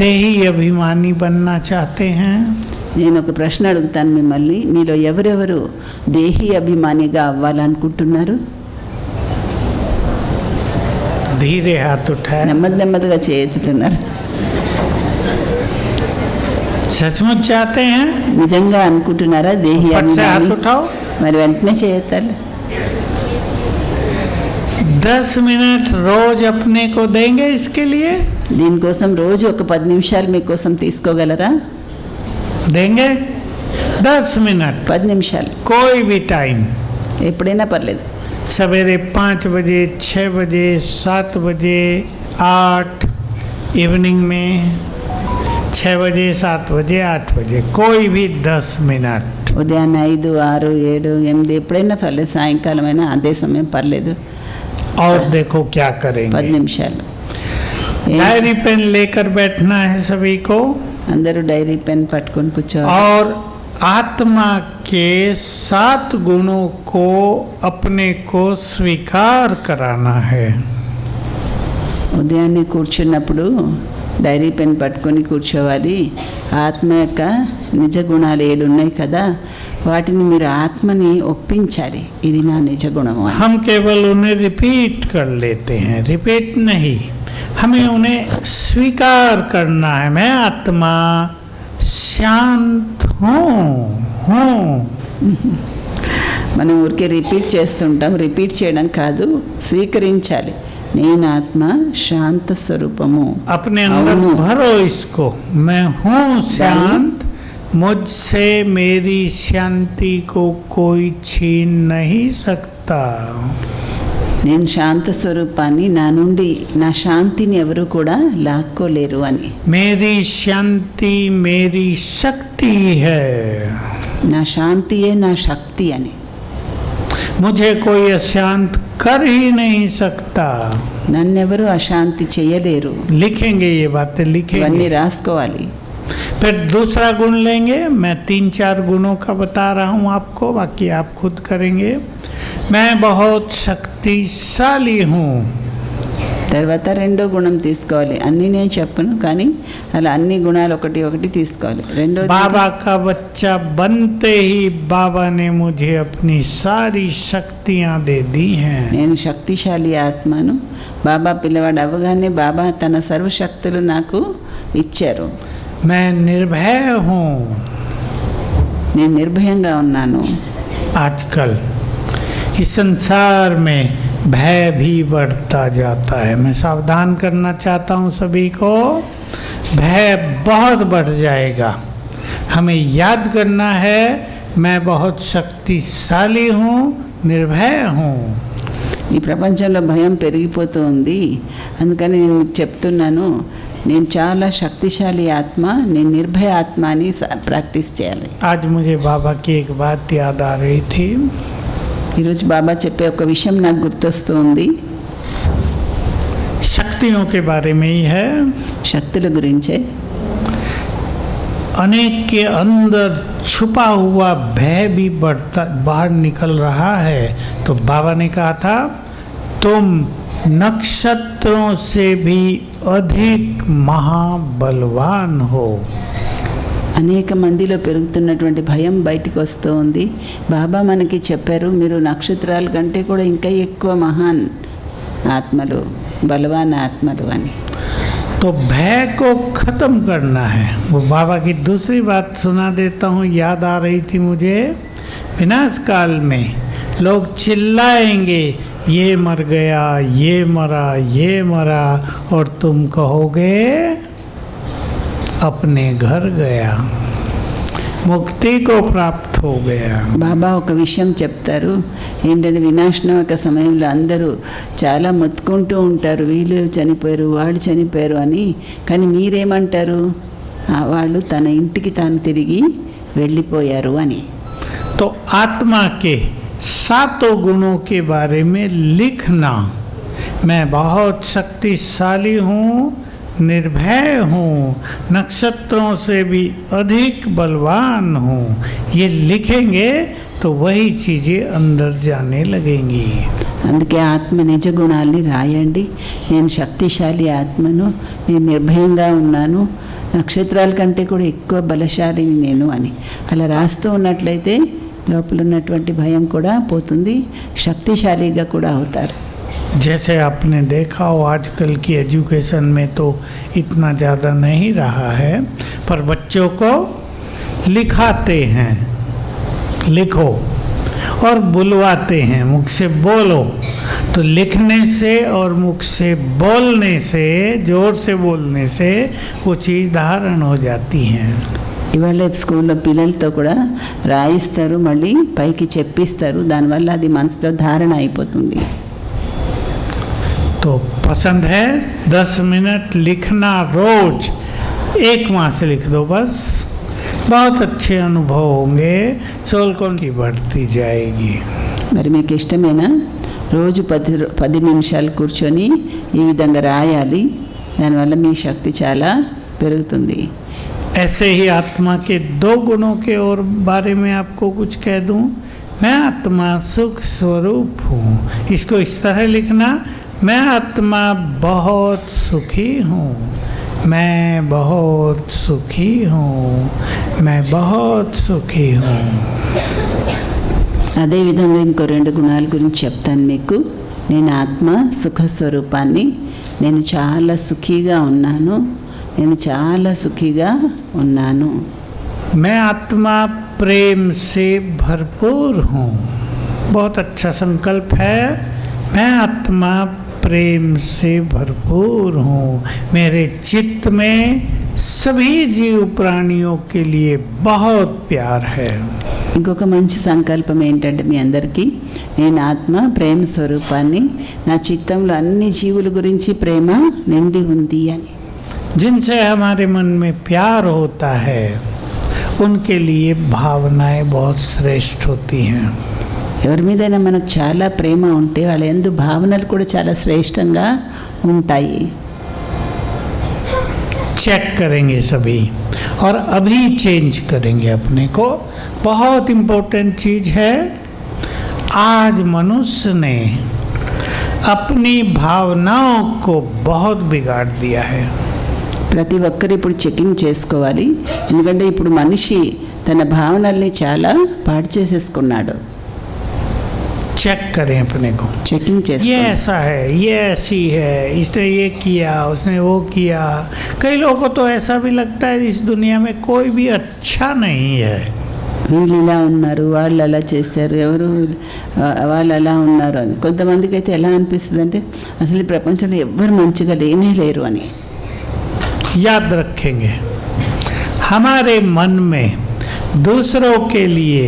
देही अभिमानी बनना चाहते हैं? నేను ఒక ప్రశ్న అడుగుతాను మిమ్మల్ని, మీలో ఎవరెవరు దేహీ అభిమానిగా అవ్వాలనుకుంటున్నారు? धीरे हाथ उठाए. నెమ్మదిగా చేయెత్తుతున్నారు. सचमुच चाहते हैं? నిజంగా అనుకుంటున్నారా దేహీ फट से हाथ అభిమాని? उठाओ. మరి వెంటనే చేయెత్తాలి. 10 मिनट रोज अपने को देंगे इसके लिए? దీనికోసం రోజు ఒక 10 నిమిషాలు మీకోసం తీసుకోగలరా? देंगे 10 मिनट, 10 నిమిషాలు कोई भी टाइम. ఎప్పుడైనా పర్లేదు. सवेरे 5 बजे, 6 बजे, 7 बजे, 8, इवनिंग में 6 बजे, 7 बजे, 8 बजे, कोई भी 10 मिनट. ఉదయాన్నే 5, 6, 7, 8 ఎప్పుడైనా పర్లేదు, సాయంకాలం అయినా అదే సమయం పర్లేదు. और देखो क्या 10 करेंगे. నిమిషాలు. डायरी पेन लेकर बैठना है सभी को. అందరూ డైరీ పెన్ పట్టుకొని కూర్చోవాలి. और आत्मा के 7 गुणों को अपने को स्वीकार कराना है. ఉదయాన్నే కూర్చున్నప్పుడు డైరీ పెన్ పట్టుకొని కూర్చోవాలి. ఆత్మ యొక్క నిజ గుణాలు 7 ఉన్నాయి కదా, వాటిని మీరు ఆత్మని ఒప్పించాలి, ఇది నా నిజ గుణము అని. हम केवल उन्हें रिपीट कर लेते हैं, रिपीट नहीं, हमें उन्हें स्वीकार करना है. मैं आत्मा शांत हूँ. మనం ఊరికే రిపీట్ చేస్తుంటాం, రిపీట్ చేయడం काదు, స్వీకరించాలి. నేను ఆత్మ శాంత స్వరూపము. अपने अंदर भरो इसको, मैं हूँ शांत, मुझसे मेरी शांति को कोई छीन नहीं सकता. నేను శాంత స్వరూపాన్ని, నా నుండి నా శాంతిని ఎవరు కూడా లాక్కోలేరు అని. मेरी शांति मेरी शक्ति है. నా శాంతియే నా శక్తి అని. मुझे कोई अशांत कर ही नहीं सकता. నన్నెవరు అశాంతి చేయలేరు. लिखेंगे ये बातें, ఇవన్నీ लिखेंगे. రాసుకోవాలి. फिर दूसरा गुण लेंगे. मैं 3-4 गुणों का बता रहा हूँ आपको, बाकी आप खुद करेंगे. मैं बहुत शक्तिशाली हूँ. తర్వాత రెండో గుణం తీసుకోవాలి. అన్నీ నేను చెప్పను, కానీ అలా అన్ని గుణాలు ఒకటి ఒకటి తీసుకోవాలి. రెండోది बाबा का बच्चा बनते ही बाबा ने मुझे अपनी सारी शक्तियाँ दे दी हैं. నేను శక్తిశాలి ఆత్మను. బాబా పిల్లవాడు అవ్వగానే బాబా తన సర్వశక్తులు నాకు ఇచ్చారు. मैं निर्भय हूँ. నేను నిర్భయంగా ఉన్నాను. आजकल इस संसार में भय भी बढ़ता जाता है. मैं सावधान करना चाहता हूँ सभी को, भय बहुत बढ़ जाएगा. हमें याद करना है, मैं बहुत शक्तिशाली हूँ, निर्भय हूँ. ఈ ప్రపంచంలో భయం పెరిగిపోతూ ఉంది, అందుకని నేను మీకు చెప్తున్నాను, నేను చాలా శక్తిశాలి ఆత్మ, నేను నిర్భయ ఆత్మ అని ప్రాక్టీస్ చేయాలి. आज मुझे बाबा की एक बात याद आ रही थी. ఈరోజు బాబా చెప్పే ఒక విషయం నాకు గుర్తొస్తూ ఉంది. शक्तियों के बारे में ही है. శక్తుల గురించే. अनेक के अंदर छुपा हुआ भय भी बढ़ता बाहर निकल रहा है। तो बाबा ने कहा था, तुम नक्षत्रों से भी अधिक महाबलवान हो। అనేక మందిలో పెరుగుతున్నటువంటి భయం బయటికి వస్తూ ఉంది. బాబా మనకి చెప్పారు, మీరు నక్షత్రాల కంటే కూడా ఇంకా ఎక్కువ మహాన్ ఆత్మలు, బలవాన్ ఆత్మలు అని. तो भय को खत्म करना है। वो बाबा की दूसरी बात सुना देता हूँ, याद आ रही थी मुझे। विनाश काल में लोग चिल्लाएंगे, ये मर गया, ये मरा, ये मरा, और तुम कहोगे अपने घर गया, मुक्ति को प्राप्त हो गया। బాబా ఒక విషయం చెప్తారు ఏంటంటే, వినాశనం యొక్క సమయంలో అందరూ చాలా మొత్తుకుంటూ ఉంటారు, వీళ్ళు చనిపోయారు, వాళ్ళు చనిపోయారు అని. కానీ మీరేమంటారు, వాళ్ళు తన ఇంటికి తాను తిరిగి వెళ్ళిపోయారు అని. तो आत्मा के 7 गुणों के बारे में लिखना, मैं बहुत शक्तिशाली हूँ, निर्भय हूँ, नक्षत्रों से भी अधिक बलवान हूँ, ये लिखेंगे तो वही चीज़ें अंदर जाने लगेंगी। అందుకే ఆత్మ నిజ గుణాలని రాయండి. నేను శక్తిశాలి ఆత్మను, నేను నిర్భయంగా ఉన్నాను, నక్షత్రాల కంటే కూడా ఎక్కువ బలశాలిని నేను అని అలా రాస్తూ ఉన్నట్లయితే లోపల ఉన్నటువంటి భయం కూడా పోతుంది, శక్తిశాలిగా కూడా అవుతారు. जैसे आपने देखा हो, आजकल की एजुकेशन में तो इतना ज़्यादा नहीं रहा है, पर बच्चों को लिखाते हैं, लिखो, और बुलवाते हैं, मुख से बोलो। तो लिखने से और मुख से बोलने से, जोर से बोलने से वो चीज़ धारण हो जाती हैं। ఇవాళ స్కూల్లో పిల్లలతో కూడా రాయిస్తారు, మళ్ళీ పైకి చెప్పిస్తారు, దానివల్ల అది మనసులో ధారణ అయిపోతుంది. तो पसंद है 10 मिनट लिखना रोज, 1 माह से लिख दो बस, बहुत अच्छे अनुभव होंगे, सोल कौन की बढ़ती जाएगी। మరి మీకు ఇష్టమేనా? రోజు 10 నిమిషాలు కూర్చొని ఈ విధంగా రాయాలి, దానివల్ల మీ శక్తి చాలా పెరుగుతుంది. ऐसे ही आत्मा के 2 गुणों के और बारे में आपको कुछ कह दूं। मैं आत्मा सुख स्वरूप हूँ, इसको इस तरह लिखना, मैं आत्मा बहुत सुखी हूँ, मैं बहुत सुखी हूँ, मैं बहुत सुखी हूँ। అదేవిధంగా ఇంకో 2 గుణాల గురించి చెప్తాను మీకు. నేను ఆత్మ సుఖ స్వరూపాన్ని, నేను చాలా సుఖీగా ఉన్నాను, నేను చాలా సుఖీగా ఉన్నాను. मैं आत्मा प्रेम से भरपूर हूँ, बहुत अच्छा संकल्प है। मैं आत्मा प्रेम से भरपूर हूँ, मेरे चित्त में सभी जीव प्राणियों के लिए बहुत प्यार है। ఇంకొక మంచి సంకల్పం ఏంటంటే మీ అందరికీ, నేను ఆత్మ ప్రేమ స్వరూపాన్ని, నా చిత్తంలో అన్ని జీవుల గురించి ప్రేమ నిండి ఉంది అని. जिनसे हमारे मन में प्यार होता है उनके लिए भावनाएं बहुत श्रेष्ठ होती हैं। ఎవరి మీదైనా మనకు చాలా ప్రేమ ఉంటే వాళ్ళ యందు భావనలు కూడా చాలా శ్రేష్టంగా ఉంటాయి. चेक करेंगे सभी और अभी चेंज करेंगे अपने को। बहुत इम्पोर्टेंट चीज़ है, आज मनुष्य ने अपनी भावनाओं को बहुत बिगाड़ दिया है। ప్రతి ఒక్కరు ఇప్పుడు చెకింగ్ చేసుకోవాలి, ఎందుకంటే ఇప్పుడు మనిషి తన భావనల్ని చాలా పాడు చేసేసుకున్నాడు. चेक करें अपने को, చెకింగ్ ये చేసుకోవాలి. ऐसा है, ये ऐसी है, इसने ये किया, उसने वो किया। कई लोगों को तो ऐसा भी लगता है इस दुनिया में कोई भी अच्छा नहीं है। వీళ్ళు ఇలా ఉన్నారు, వాళ్ళు అలా చేశారు, ఎవరు వాళ్ళు అలా ఉన్నారు అని. కొంతమందికి అయితే ఎలా అనిపిస్తుంది అంటే అసలు ఈ ప్రపంచంలో ఎవ్వరు మంచిగా లేనే లేరు అని. याद रखेंगे, हमारे मन में दूसरों के लिए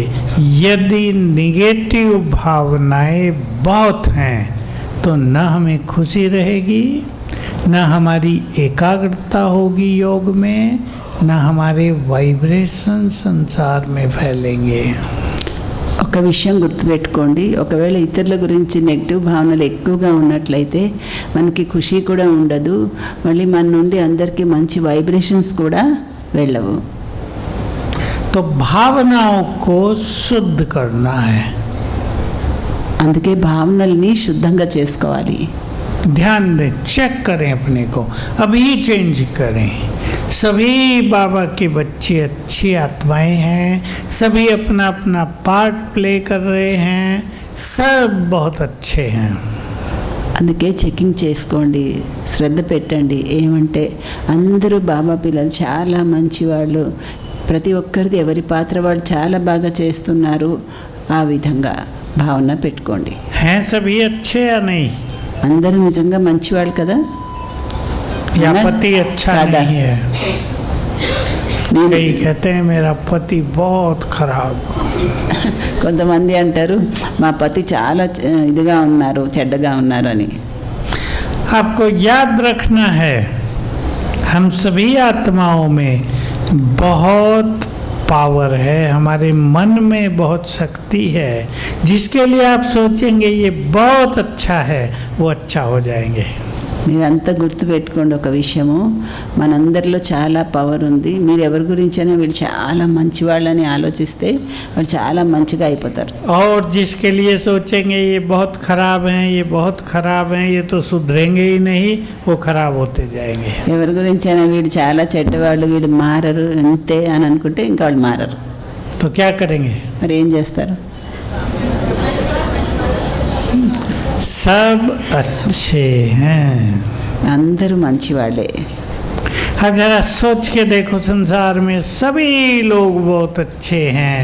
यदि निगेटिव भावनाएं बहुत हैं तो न हमें खुशी रहेगी, न हमारी एकाग्रता होगी योग में, न हमारे वाइब्रेशन संसार में फैलेंगे। ఒక విషయం గుర్తుపెట్టుకోండి, ఒకవేళ ఇతరుల గురించి నెగిటివ్ భావనలు ఎక్కువగా ఉన్నట్లయితే మనకి ఖుషి కూడా ఉండదు, మళ్ళీ మన నుండి అందరికీ మంచి వైబ్రేషన్స్ కూడా వెళ్ళవు. तो भावनाओं को शुद्ध करना है। అందుకే భావనల్ని శుద్ధంగా చేసుకోవాలి. ध्यान दें, चेक करें अपने को, अभी चेंज करें। सभी बाबा के बच्चे अच्छी आत्माएं हैं, सभी अपना अपना पार्ट प्ले कर रहे हैं, सब बहुत अच्छे हैं। అందుకే చెకింగ్ చేసుకోండి, శ్రద్ధ పెట్టండి. ఏమంటే అందరూ బాబా పిల్లలు చాలా మంచివాళ్ళు, ప్రతి ఒక్కరిది ఎవరి పాత్ర వాళ్ళు చాలా బాగా చేస్తున్నారు. ఆ విధంగా భావన పెట్టుకోండి. हैं सभी अच्छे या नहीं? అందరూ నిజంగా మంచివాళ్ళు కదా? या पति अच्छा कादा। नहीं है? कई कहते हैं मेरा पति बहुत खराब। కొంతమంది అంటారు మా పతి చాలా ఇదిగా ఉన్నారు, చెడ్డగా ఉన్నారు అని. आपको याद रखना है, हम सभी आत्माओं में बहुत पावर है, हमारे मन में बहुत शक्ति है। जिसके लिए आप सोचेंगे ये बहुत अच्छा है, वो अच्छा हो जाएंगे। మీరంతా గుర్తుపెట్టుకోండి ఒక విషయము, మనందరిలో చాలా పవర్ ఉంది. మీరు ఎవరి గురించైనా వీళ్ళు చాలా మంచివాళ్ళని ఆలోచిస్తే వాళ్ళు చాలా మంచిగా అయిపోతారు. और जिसके लिए सोचेंगे ये बहुत खराब हैं, ये बहुत खराब हैं, ये तो सुधरेंगे ही नहीं, वो खराब होते जाएंगे। ఎవరి గురించైనా వీడు చాలా చెడ్డవాళ్ళు, వీడు మారరు అంతే అని అనుకుంటే ఇంకా వాళ్ళు మారరు. तो क्या करेंगे? మరి ఏం చేస్తారు? सब अच्छे हैं। అందరూ మంచివాళ్ళే. अगर सोच के देखो संसार में सभी लोग बहुत अच्छे हैं,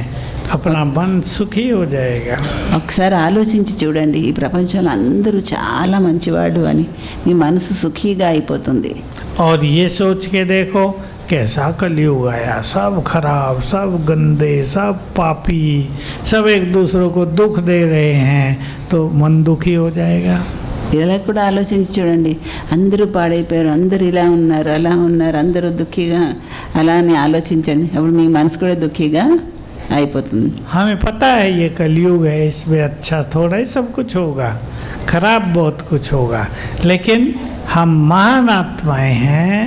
अपना मन सुखी हो जाएगा। ఒకసారి ఆలోచించి చూడండి, ఈ ప్రపంచంలో అందరూ చాలా మంచివాడు అని మీ మనసు సుఖీగా అయిపోతుంది. और ये सोच के देखो कैसा कलयुग आया, सब खराब, सब गंदे, सब पापी, सब एक दूसरों को दुख दे रहे हैं, तो मन दुखी हो जाएगा। ఇలా కూడా ఆలోచించి చూడండి, అందరూ పాడైపోయారు, అందరూ ఇలా ఉన్నారు, అలా ఉన్నారు, అందరూ దుఃఖీగా అలా అని ఆలోచించండి, అప్పుడు మీ మనసు కూడా దుఃఖీగా అయిపోతుంది. हमें पता है ये कलयुग है, इसमें अच्छा थोड़ा ही सब कुछ होगा, खराब बहुत कुछ होगा, लेकिन हम महान आत्माएं हैं,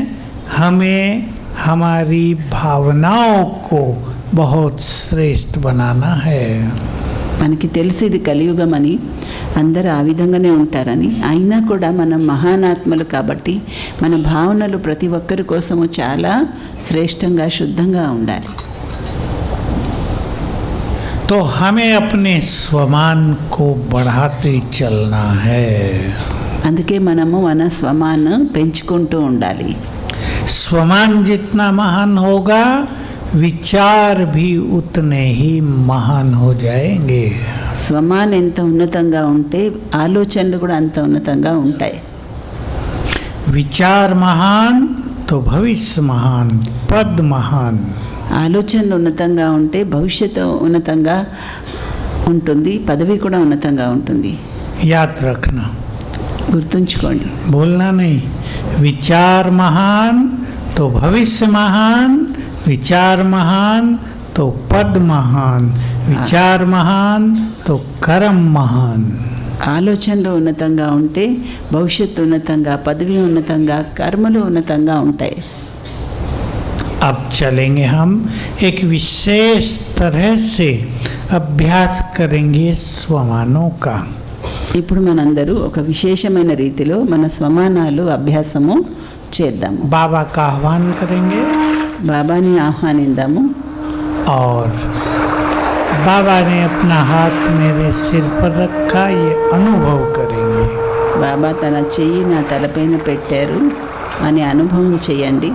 हमें हमारी भावनाओं को बहुत श्रेष्ठ बनाना है। మనకి తెలిసి ఇది కలియుగం అని, అందరూ ఆ విధంగానే ఉంటారని, అయినా కూడా మనం మహానాత్మలు కాబట్టి మన భావనలు ప్రతి ఒక్కరి కోసము చాలా శ్రేష్టంగా శుద్ధంగా ఉండాలి. तो हमें अपने स्वमान को बढ़ाते चलना है। అందుకే మనము మన స్వమాను పెంచుకుంటూ ఉండాలి. स्वमान जितना महान होगा, विचार भी उतने ही महान हो जाएंगे। స్వమాన్ ఎంత ఉన్నతంగా ఉంటే ఆలోచనలు కూడా అంత ఉన్నతంగా ఉంటాయి. विचार महान तो भविष्य महान, पद महान। ఆలోచనలు ఉన్నతంగా ఉంటే భవిష్యత్తు ఉన్నతంగా ఉంటుంది, పదవి కూడా ఉన్నతంగా ఉంటుంది. याद रखना, గుర్తుంచుకోండి. बोलना नहीं। विचार महान तो भविष्य महान, विचार महान तो पद महान, विचार महान तो कर्म महान। ఆలోచనలు ఉన్నతంగా ఉంటే భవిష్యత్తు ఉన్నతంగా, పదవి ఉన్నతంగా, కర్మలు ఉన్నతంగా ఉంటాయి. अब चलेंगे हम एक विशेष तरह से अभ्यास करेंगे स्वमानों का। ఇప్పుడు మనందరూ ఒక విశేషమైన రీతిలో మన స్వమానాలు అభ్యాసము చేద్దాము. बाबा का आह्वान करेंगे బాబాని ఆహ్వానిద్దాము. और बाबा ने अपना हाथ मेरे सिर पर रखा, ये अनुभव करेंगे। బాబా తన చెయ్యి నా తలపైన పెట్టారు అని అనుభవం చేయండి.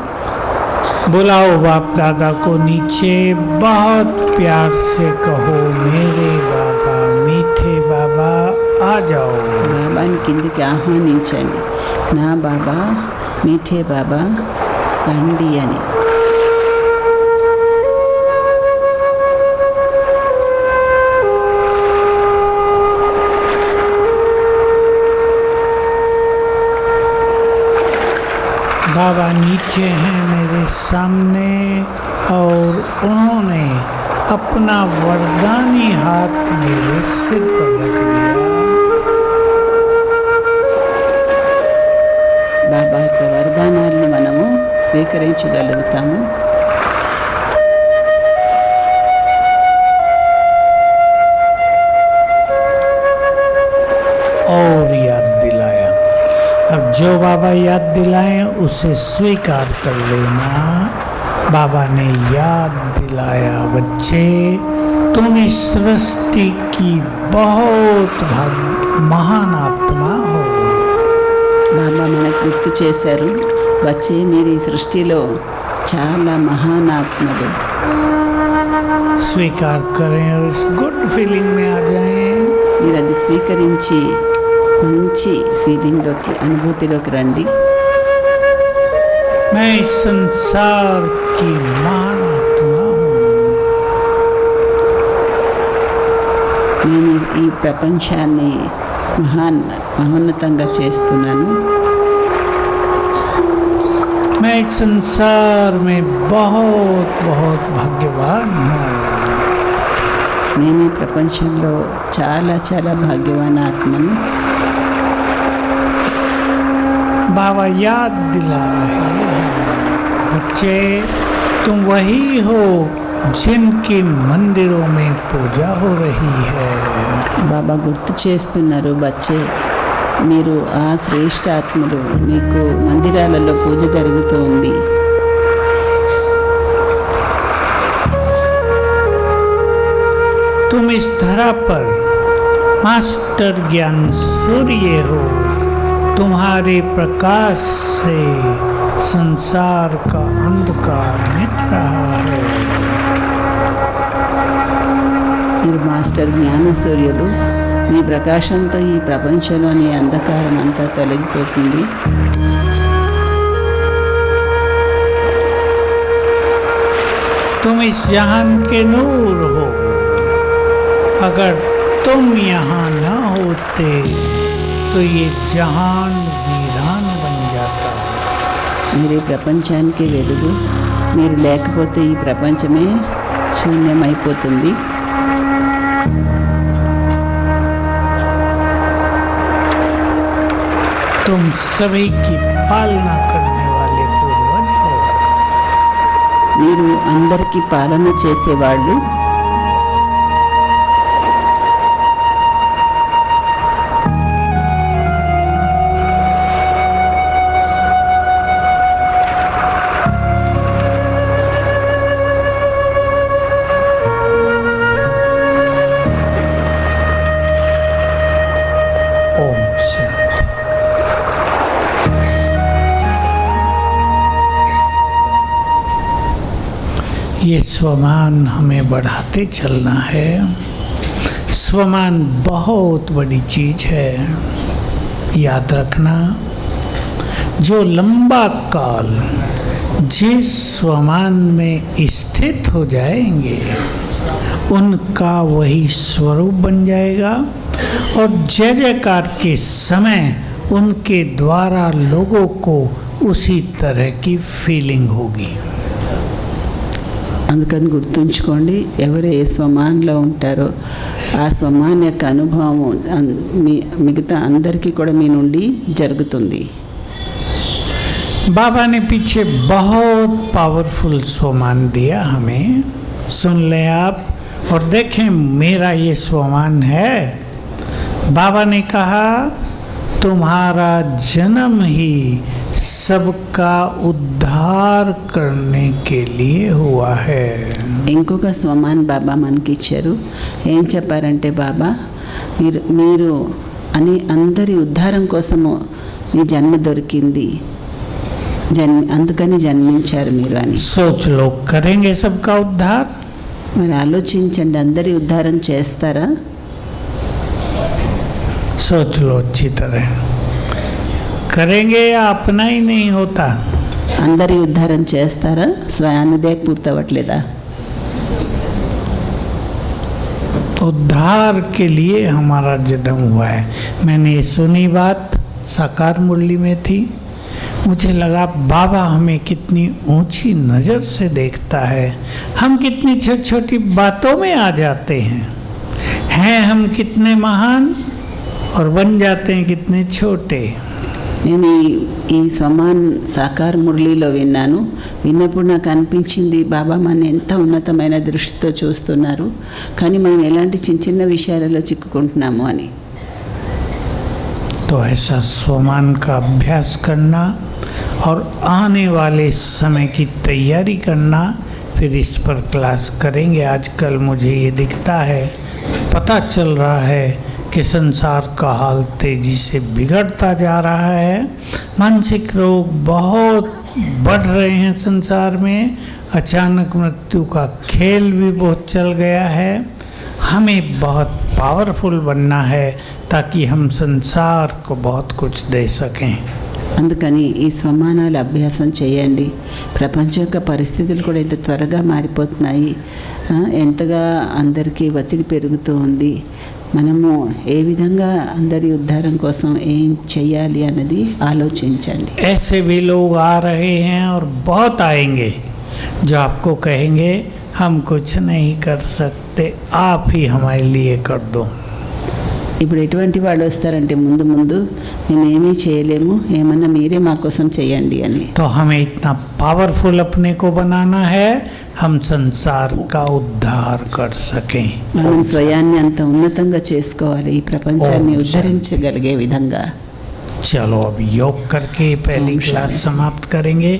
बुलाओ बाप दादा को नीचे, बहुत प्यार से कहो मेरे बाबा, मीठे बाबा आ जाओ। బాబాని కిందికి ఆహ్వానించండి, నా బాబా, మీఠే బాబా రండి అని. बाबा नीचे हैं मेरे सामने, और उन्होंने अपना वरदानी हाथ मेरे सिर पर रख दिया। బాబా యొక్క వరదానాల్ని మనము స్వీకరించగలుగుతాము. जो बाबा याद दिलाएं उसे स्वीकार कर लेना। बाबा ने याद दिलाया, बच्चे तुम इस सृष्टि की बहुत महान आत्मा हो। బాబా మనకు గుర్తు చేశారు, వచ్చే మీరు ఈ సృష్టిలో చాలా మహానాత్మలు. स्वीकार करें और इस गुड फीलिंग में आ जाएं। మీరు అది స్వీకరించి మంచి ఫీలింగ్లోకి, అనుభూతిలోకి రండి. मैं इस संसार की महान आत्मा हूँ। నేను ఈ ప్రపంచాన్ని మహోన్నతంగా చేస్తున్నాను. मैं इस संसार में बहुत बहुत भाग्यवान हूँ। నేను ఈ ప్రపంచంలో చాలా చాలా భాగ్యవాన్ ఆత్మను. बाबा याद दिला रहे हैं, बच्चे तुम वही हो जिनकी मंदिरों में पूजा हो रही है। బాబా గుర్తు చేస్తున్నారు, బచ్చే మీరు ఆ శ్రేష్ఠ ఆత్మలు, మీకు మందిరాలలో పూజ జరుగుతూ ఉంది. तुम इस धरा पर मास्टर ज्ञान सूर्य हो। तुम्हारे प्रकाश से संसार का अंधकार मिट रहा है। మీరు మాస్టర్ జ్ఞాన సూర్యులు, మీ ప్రకాశంతో ఈ ప్రపంచంలోని అంధకారం అంతా తొలగిపోతుంది. तुम इस जहान के नूर हो। अगर तुम यहाँ न होते तो ये जहान वीरान बन जाता। మీరు ఈ ప్రపంచానికి వెలుగు, మీరు లేకపోతే ఈ ప్రపంచమే శూన్యమైపోతుంది. तुम सभी की पालना करने वाले पूर्वज हो। మీరు అందరికీ పాలన చేసేవాళ్ళు. ओम शांति। ये स्वमान हमें बढ़ाते चलना है। स्वमान बहुत बड़ी चीज है, याद रखना। जो लंबा काल जिस स्वमान में स्थित हो जाएंगे उनका वही स्वरूप बन जाएगा और जय जयकार के समय उनके द्वारा लोगों को उसी तरह की फीलिंग होगी। అందుకని గుర్తుంచుకోండి, ఎవరు ఏ స్వమాన్లో ఉంటారో ఆ స్వమాన్ యొక్క అనుభవం మిగతా అందరికీ కూడా మీ నుండి జరుగుతుంది. बाबा ने पीछे बहुत पावरफुल स्वमान दिया हमें, सुन लें आप और देखें मेरा ये स्वमान है। बाबा ने कहा तुम्हारा जन्म ही सबका उद्धार करने के लिए हुआ है। ఇంకొక స్వమాన్ బాబా మనకి ఇచ్చారు. ఏం చెప్పారంటే, బాబా మీరు అందరి ఉద్ధారం కోసము మీ జన్మ దొరికింది, అందుకని జన్మించారు మీరు అని. सोच लो करेंगे सबका उद्धार। మరి ఆలోచించండి, అందరి ఉద్ధారం చేస్తారా? सोच लो अच्छी तरह, करेंगे या अपना ही नहीं होता? అందరి ఉద్ధారం చేస్తారా? స్వయానిదే పూర్తవట్లేదా? उद्धार के लिए हमारा जन्म हुआ है। मैंने ये सुनी बात, साकार मुरली में थी, मुझे लगा बाबा हमें कितनी ऊंची नज़र से देखता है। हम कितनी छोटी छोटी बातों में आ जाते हैं हम कितने महान और बन जाते हैं कितने छोटे। నేను ఈ సమాన్ సాకార్ మురళిలో విన్నప్పుడు నాకు అనిపించింది, బాబా మన ఎంత ఉన్నతమైన దృష్టితో చూస్తున్నారు, కానీ మనం ఎలాంటి చిన్న చిన్న విషయాలలో చిక్కుకుంటున్నాము అని. तो ऐसा स्वमान का अभ्यास करना और आने वाले समय की तैयारी करना, फिर इस पर क्लास करेंगे। आजकल मुझे ये दिखता है, पता चल रहा है कि संसार का हाल तेजी से बिगड़ता जा रहा है। मानसिक रोग बहुत बढ़ रहे हैं संसार में। अचानक मृत्यु का खेल भी बहुत चल गया है। हमें बहुत पावरफुल बनना है ताकि हम संसार को बहुत कुछ दे सकें। అందుకని ఈ స్వమానాల అభ్యాసం చేయండి. ప్రపంచం యొక్క పరిస్థితులు కూడా ఇంత త్వరగా మారిపోతున్నాయి. ఎంతగా అందరికీ ఒత్తిడి పెరుగుతూ ఉంది. మనము ఏ విధంగా అందరి ఉద్ధారం కోసం ఏం చేయాలి అన్నది ఆలోచించండి. ऐसे भी लोग आ रहे हैं और बहुत आएंगे जो आपको कहेंगे हम कुछ नहीं कर सकते, आप ही हमारे लिए कर दो। ఇప్పుడు ఎటువంటి వాళ్ళు వస్తారంటే ముందు ముందు మేమేమీ చేయలేము, ఏమన్నా మీరే మా కోసం చేయండి అని. तो हमें इतना पावरफुल अपने को बनाना है हम संसार का उद्धार कर सकें। మనం స్వయాన్ని అంత ఉన్నతంగా చేసుకోవాలి, ఈ ప్రపంచాన్ని ఉద్ధరించగలిగే విధంగా. चलो अब योग करके पहली क्लास समाप्त करेंगे।